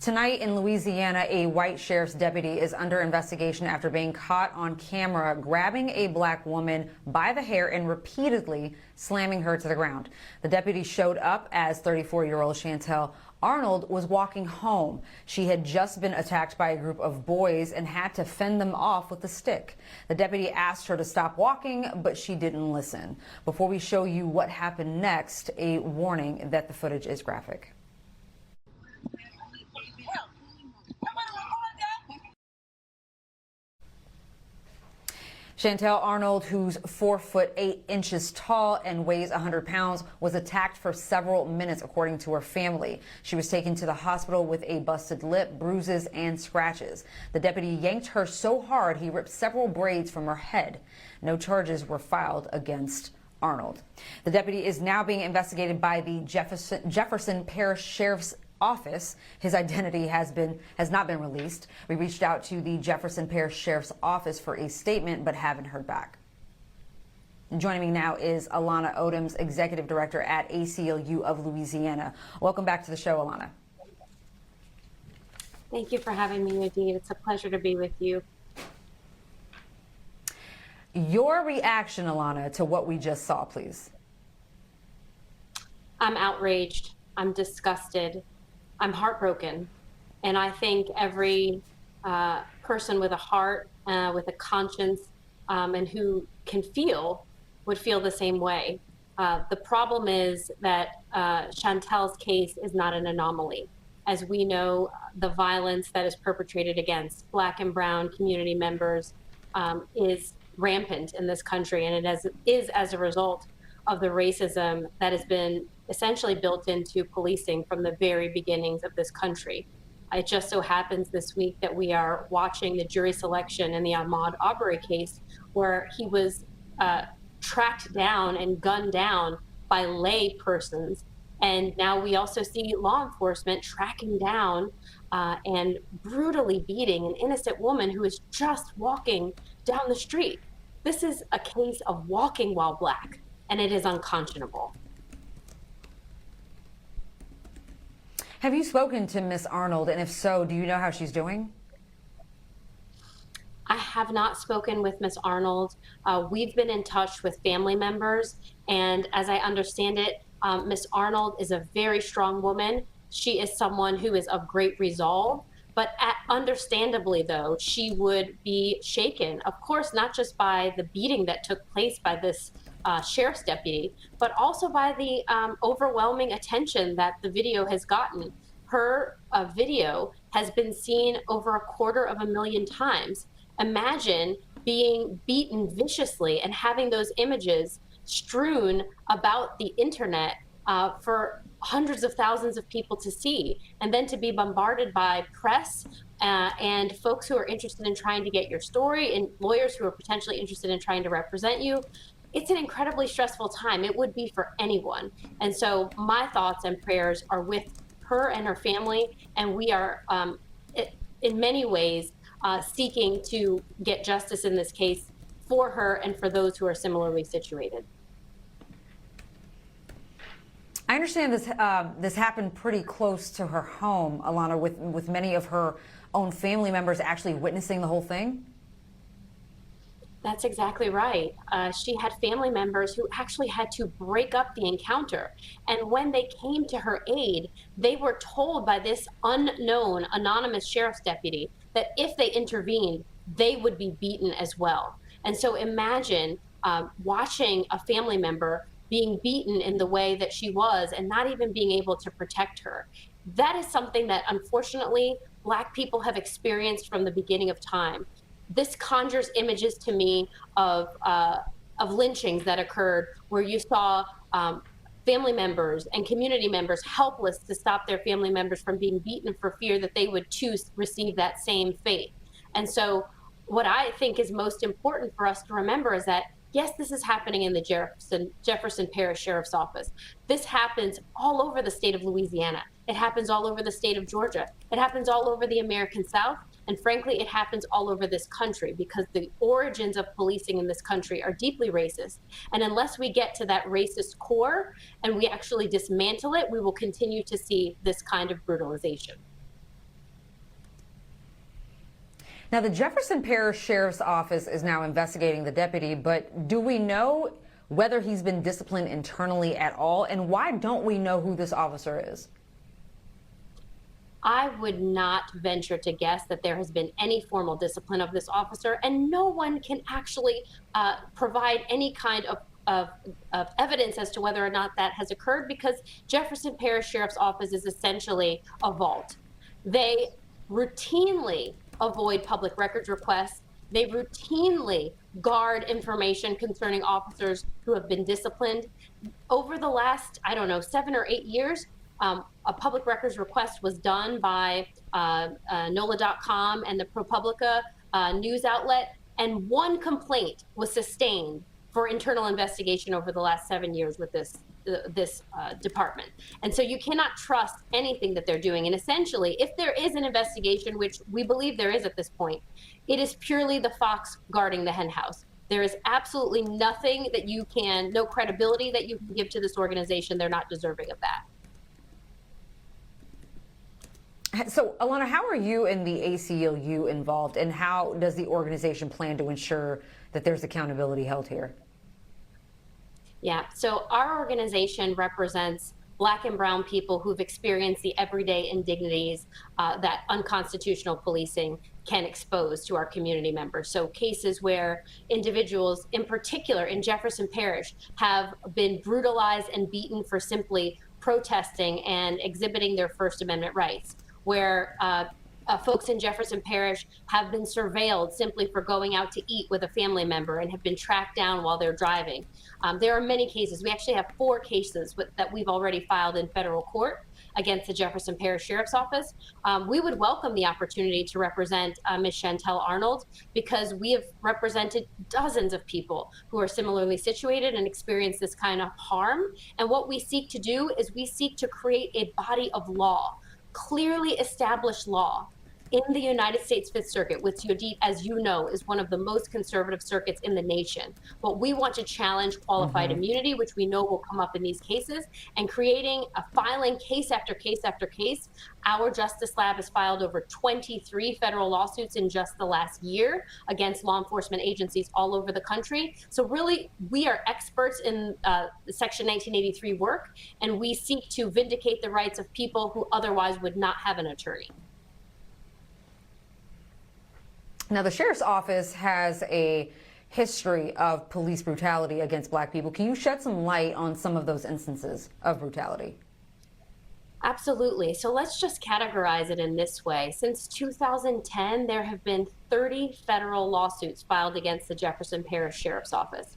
Tonight in Louisiana, a white sheriff's deputy is under investigation after being caught on camera grabbing a black woman by the hair and repeatedly slamming her to the ground. The deputy showed up as 34-year-old Shantel Arnold was walking home. She had just been attacked by a group of boys and had to fend them off with a stick. The deputy asked her to stop walking, but she didn't listen. Before we show you what happened next, a warning that the footage is graphic. Shantel Arnold, who's 4'8" tall and weighs 100 pounds, was attacked for several minutes, according to her family. She was taken to the hospital with a busted lip, bruises, and scratches. The deputy yanked her so hard he ripped several braids from her head. No charges were filed against Arnold. The deputy is now being investigated by the Jefferson Parish Sheriff's Office. His identity has not been released. We reached out to the Jefferson Parish Sheriff's Office for a statement, but haven't heard back. Joining me now is Alanah Odoms, Executive Director at ACLU of Louisiana. Welcome back to the show, Alanah. Thank you for having me, Yodit. It's a pleasure to be with you. Your reaction, Alanah, to what we just saw, please. I'm outraged. I'm disgusted. I'm heartbroken. And I think every person with a heart, with a conscience, and who can feel would feel the same way. The problem is that Shantel's case is not an anomaly. As we know, the violence that is perpetrated against Black and brown community members is rampant in this country, and it is as a result of the racism that has been essentially built into policing from the very beginnings of this country. It just so happens this week that we are watching the jury selection in the Ahmaud Arbery case, where he was tracked down and gunned down by lay persons. And now we also see law enforcement tracking down and brutally beating an innocent woman who is just walking down the street. This is a case of walking while Black, and it is unconscionable. Have you spoken to Miss Arnold, and if so, do you know how she's doing? I have not spoken with Miss Arnold. We've been in touch with family members, and as I understand it, Miss Arnold is a very strong woman. She is someone who is of great resolve, but understandably, though, she would be shaken, of course, not just by the beating that took place by this sheriff's deputy, but also by the overwhelming attention that the video has gotten. Her video has been seen over 250,000 times. Imagine being beaten viciously and having those images strewn about the internet for hundreds of thousands of people to see, and then to be bombarded by press and folks who are interested in trying to get your story, and lawyers who are potentially interested in trying to represent you. It's an incredibly stressful time. It would be for anyone. And so my thoughts and prayers are with her and her family, and we are in many ways seeking to get justice in this case for her and for those who are similarly situated. I understand this happened pretty close to her home, Alanah, with many of her own family members actually witnessing the whole thing. That's exactly right. She had family members who actually had to break up the encounter. And when they came to her aid, they were told by this unknown anonymous sheriff's deputy that if they intervened, they would be beaten as well. And so imagine watching a family member being beaten in the way that she was and not even being able to protect her. That is something that unfortunately Black people have experienced from the beginning of time. This conjures images to me of lynchings that occurred, where you saw family members and community members helpless to stop their family members from being beaten for fear that they would too receive that same fate. And so what I think is most important for us to remember is that, yes, this is happening in the Jefferson Parish Sheriff's Office. This happens all over the state of Louisiana. It happens all over the state of Georgia. It happens all over the American South. And frankly, it happens all over this country because the origins of policing in this country are deeply racist. And unless we get to that racist core and we actually dismantle it, we will continue to see this kind of brutalization. Now, the Jefferson Parish Sheriff's Office is now investigating the deputy, but do we know whether he's been disciplined internally at all? And why don't we know who this officer is? I would not venture to guess that there has been any formal discipline of this officer, and no one can actually provide any kind of evidence as to whether or not that has occurred, because Jefferson Parish Sheriff's Office is essentially a vault. They routinely avoid public records requests. They routinely guard information concerning officers who have been disciplined. Over the last, I don't know, 7 or 8 years, a public records request was done by NOLA.com and the ProPublica news outlet, and one complaint was sustained for internal investigation over the last 7 years with this department. And so you cannot trust anything that they're doing. And essentially, if there is an investigation, which we believe there is at this point, it is purely the fox guarding the hen house. There is absolutely nothing that you can, no credibility that you can give to this organization. They're not deserving of that. So, Alanah, how are you and the ACLU involved, and how does the organization plan to ensure that there's accountability held here? Yeah, so our organization represents Black and brown people who've experienced the everyday indignities that unconstitutional policing can expose to our community members. So cases where individuals, in particular in Jefferson Parish, have been brutalized and beaten for simply protesting and exhibiting their First Amendment rights, where folks in Jefferson Parish have been surveilled simply for going out to eat with a family member and have been tracked down while they're driving. There are many cases. We actually have 4 cases that we've already filed in federal court against the Jefferson Parish Sheriff's Office. We would welcome the opportunity to represent Ms. Shantel Arnold, because we have represented dozens of people who are similarly situated and experience this kind of harm. And what we seek to do is we seek to create a body of law, clearly established law in the United States Fifth Circuit, which Yodit, as you know, is one of the most conservative circuits in the nation. But we want to challenge qualified immunity, which we know will come up in these cases, and filing case after case after case. Our Justice Lab has filed over 23 federal lawsuits in just the last year against law enforcement agencies all over the country. So really, we are experts in the Section 1983 work, and we seek to vindicate the rights of people who otherwise would not have an attorney. Now, the Sheriff's Office has a history of police brutality against Black people. Can you shed some light on some of those instances of brutality? Absolutely. So let's just categorize it in this way. Since 2010, there have been 30 federal lawsuits filed against the Jefferson Parish Sheriff's Office.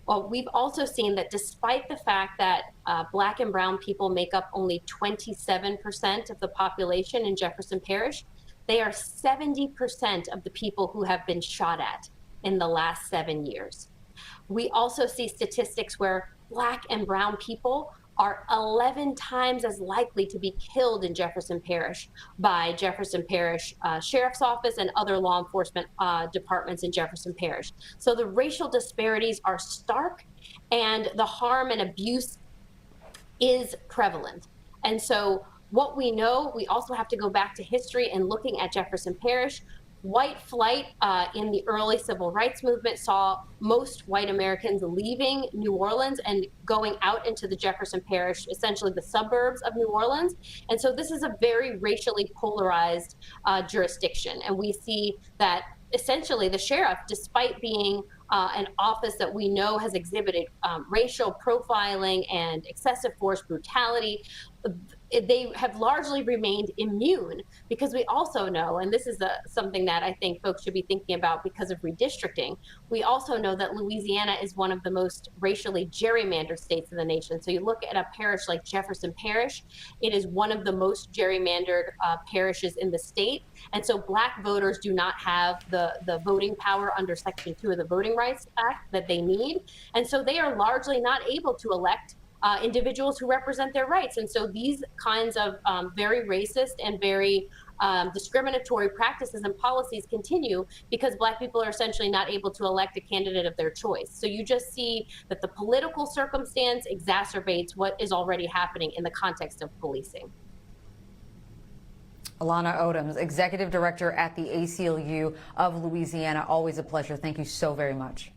Well, we've also seen that despite the fact that Black and brown people make up only 27% of the population in Jefferson Parish, they are 70% of the people who have been shot at in the last 7 years. We also see statistics where Black and brown people are 11 times as likely to be killed in Jefferson Parish by Jefferson Parish Sheriff's Office and other law enforcement departments in Jefferson Parish. So the racial disparities are stark, and the harm and abuse is prevalent. And so what we know, we also have to go back to history and looking at Jefferson Parish. White flight in the early civil rights movement saw most white Americans leaving New Orleans and going out into the Jefferson Parish, essentially the suburbs of New Orleans. And so this is a very racially polarized jurisdiction. And we see that essentially the sheriff, despite being an office that we know has exhibited racial profiling and excessive force brutality, they have largely remained immune, because we also know, and this is something that I think folks should be thinking about because of redistricting, we also know that Louisiana is one of the most racially gerrymandered states in the nation. So you look at a parish like Jefferson Parish, it is one of the most gerrymandered parishes in the state. And so Black voters do not have the voting power under Section 2 of the Voting Rights Act that they need. And so they are largely not able to elect individuals who represent their rights. And so these kinds of very racist and very discriminatory practices and policies continue because Black people are essentially not able to elect a candidate of their choice. So you just see that the political circumstance exacerbates what is already happening in the context of policing. Alanah Odoms, Executive Director at the ACLU of Louisiana. Always a pleasure. Thank you so very much.